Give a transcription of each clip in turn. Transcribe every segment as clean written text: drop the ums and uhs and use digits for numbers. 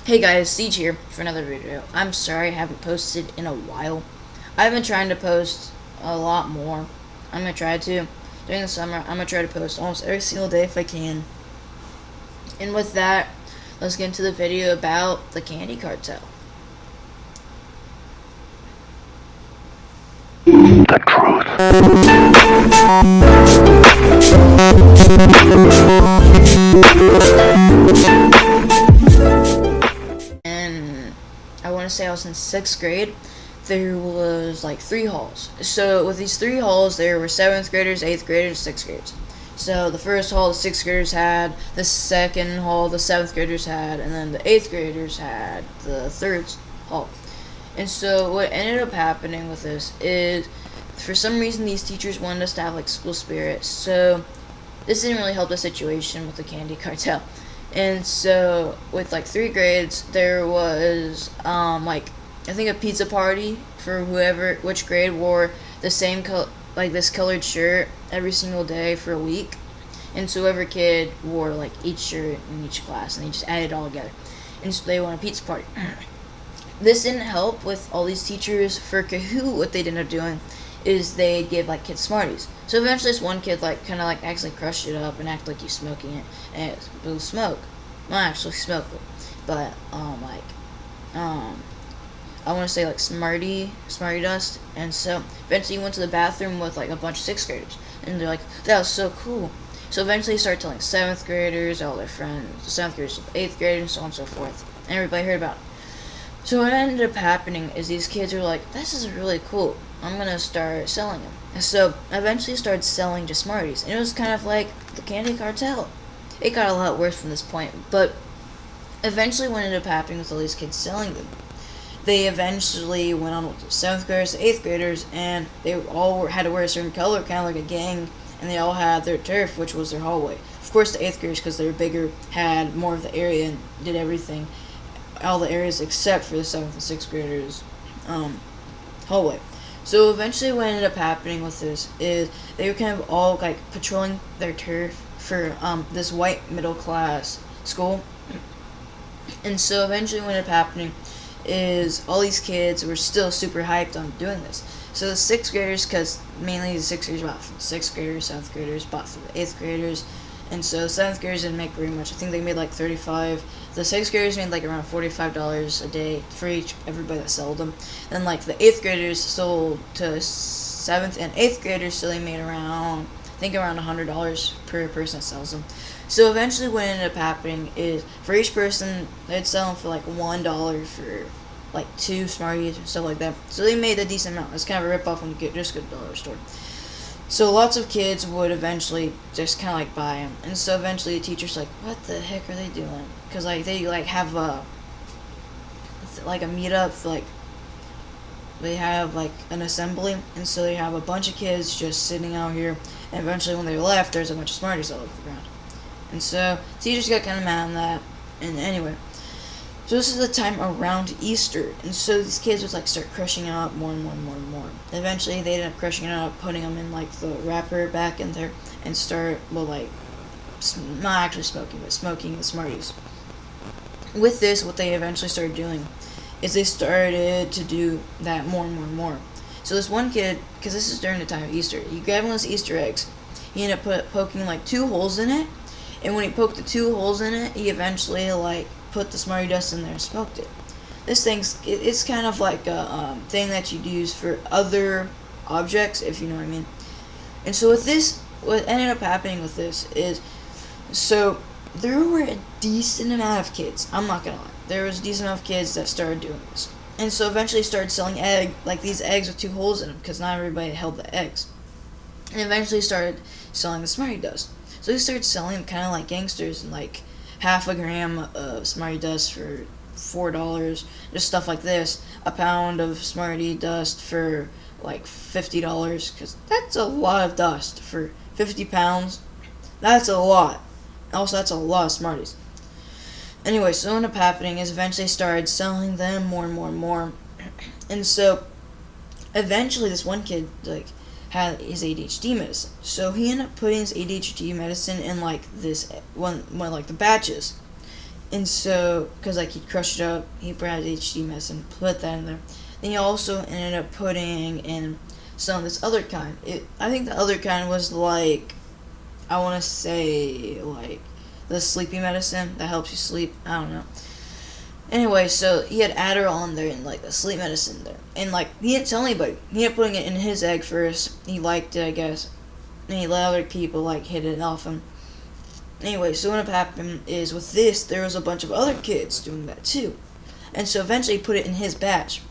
Hey guys, Siege here for another video. I'm sorry I haven't posted in a while. I've been trying to post a lot more. I'm going to try to. During the summer, I'm going to try to post almost every single day if I can. And with that, let's get into the video about the candy cartel. The truth. And I want to say I was in 6th grade. There was like 3 halls. So with these 3 halls, there were 7th graders, 8th graders, 6th graders. So the first hall the 6th graders had, the second hall the 7th graders had, and then the 8th graders had the third hall. And so what ended up happening with this is, for some reason, these teachers wanted us to have like school spirit. So this didn't really help the situation with the candy cartel. And so with like 3 grades, there was I think a pizza party for which grade wore the same this colored shirt every single day for a week. And so every kid wore like each shirt in each class, and they just added it all together. And so they won a pizza party. This didn't help with all these teachers. For Kahoot, what they ended up doing is they give like kids Smarties. So eventually this one kid kind of actually crushed it up and acted like he's smoking it, and it blew smoke. Not actually smoke, but I want to say like Smartie dust. And so eventually he went to the bathroom with like a bunch of 6th graders, and they're like, that was so cool. So eventually he started telling 7th graders, all their friends, the 7th graders, 8th graders, and so on and so forth. And everybody heard about it. So what ended up happening is these kids were like, this is really cool, I'm going to start selling them. And so eventually started selling just Smarties. And it was kind of like the candy cartel. It got a lot worse from this point. But eventually what ended up happening with all these kids selling them, they eventually went on with the 7th graders, the 8th graders, and they all had to wear a certain color, kind of like a gang. And they all had their turf, which was their hallway. Of course the 8th graders, because they were bigger, had more of the area and did everything. All the areas except for the 7th and 6th graders hallway. So eventually what ended up happening with this is they were kind of all like patrolling their turf for this white middle class school. And so eventually what ended up happening is all these kids were still super hyped on doing this. So the 6th graders, because mainly the 6th graders bought from the 6th graders, 7th graders bought from the 8th graders. And so 7th graders didn't make very much. I think they made like $35. The 6th graders made like around $45 a day for everybody that sold them. Then like the 8th graders sold to 7th and 8th graders, so they made around $100 per person that sells them. So eventually what ended up happening is for each person, they'd sell them for like $1 for like 2 Smarties and stuff like that. So they made a decent amount. It's kind of a rip-off when you just go to the dollar store. So lots of kids would eventually just kind of like buy them. And so eventually the teacher's like, what the heck are they doing? Because like they like have a meetup, like they have like an assembly. And so they have a bunch of kids just sitting out here. And eventually when they left, there's a bunch of Smarties all over the ground. And so teachers got kind of mad on that. And anyway, so this is the time around Easter, and so these kids would like start crushing it up more and more and more and more. Eventually they ended up crushing it up, putting them in like the wrapper back in there, and start, not actually smoking, but smoking the Smarties. With this, what they eventually started doing is they started to do that more and more and more. So this one kid, because this is during the time of Easter, he grabbed one of those Easter eggs, he ended up poking like 2 holes in it, and when he poked the 2 holes in it, he eventually put the Smartie dust in there and smoked it. This it's kind of like a thing that you'd use for other objects, if you know what I mean. And so with this, what ended up happening with this is, so there were a decent amount of kids, I'm not gonna lie, there was a decent amount of kids that started doing this. And so eventually started selling these eggs with 2 holes in them, because not everybody held the eggs. And eventually started selling the Smartie dust. So they started selling them kind of like gangsters, and like half a gram of Smartie dust for $4, just stuff like this. A pound of Smartie dust for like $50, because that's a lot of dust for 50 pounds. That's a lot. Also, that's a lot of Smarties. Anyway, so what ended up happening is eventually started selling them more and more and more. And so eventually this one kid had his ADHD medicine. So he ended up putting his ADHD medicine in like this one like the batches. And so, because like he crushed it up, he brought HD medicine, put that in there. Then he also ended up putting in some of this other kind. I think the other kind was like, I want to say like the sleepy medicine that helps you sleep. I don't know. Anyway, so he had Adderall in there and like the sleep medicine there, and like he didn't tell anybody. He ended up putting it in his egg first. He liked it, I guess, and he let other people like hit it off him. Anyway, so what happened is with this, there was a bunch of other kids doing that too, and so eventually he put it in his batch.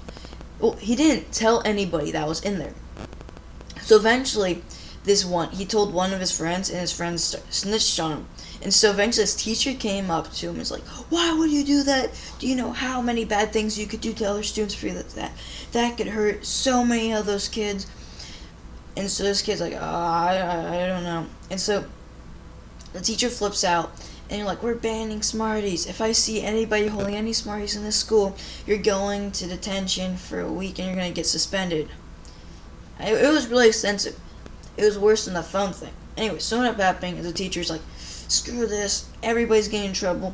Well, he didn't tell anybody that was in there. So eventually, he told one of his friends, and his friends snitched on him. And so eventually his teacher came up to him and was like, "Why would you do that? Do you know how many bad things you could do to other students for that could hurt so many of those kids?" And so this kid's like, "Oh, I don't know." And so the teacher flips out, and you're like, "We're banning Smarties. If I see anybody holding any Smarties in this school, you're going to detention for a week and you're going to get suspended." It was really extensive. It was worse than the phone thing. Anyway, so what ended up happening is the teacher's like, "Screw this. Everybody's getting in trouble."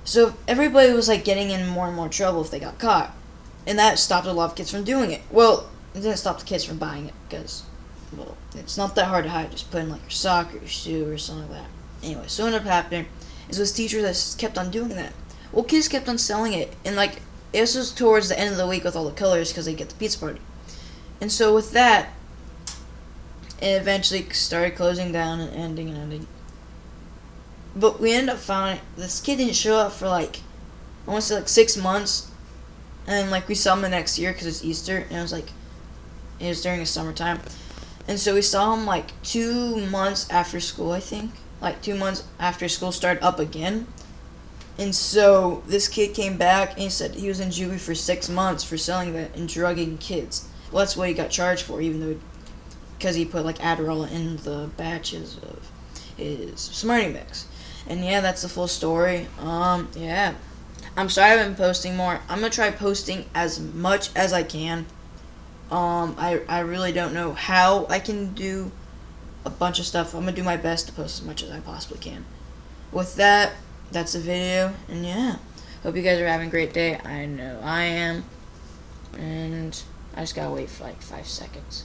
So everybody was like getting in more and more trouble if they got caught. And that stopped a lot of kids from doing it. Well, it didn't stop the kids from buying it because, well, it's not that hard to hide. Just put in like your sock or your shoe or something like that. Anyway, so what ended up happening is this teacher that kept on doing that. Well, kids kept on selling it. And like, this was towards the end of the week with all the colors because they get the pizza party. And so with that, it eventually started closing down and ending. But we ended up finding this kid didn't show up for like, I want to say like 6 months. And like we saw him the next year because it's Easter. And it was during the summertime. And so we saw him like 2 months after school, I think. Like 2 months after school started up again. And so this kid came back and he said he was in juvie for 6 months for selling that and drugging kids. Well, that's what he got charged for, even though because he put like Adderall in the batches of his Smartie mix. And yeah, that's the full story. Yeah. I'm sorry I haven't been posting more. I'm gonna try posting as much as I can. I really don't know how I can do a bunch of stuff. I'm gonna do my best to post as much as I possibly can. With that, that's the video, and yeah. Hope you guys are having a great day. I know I am. And I just gotta wait for like 5 seconds.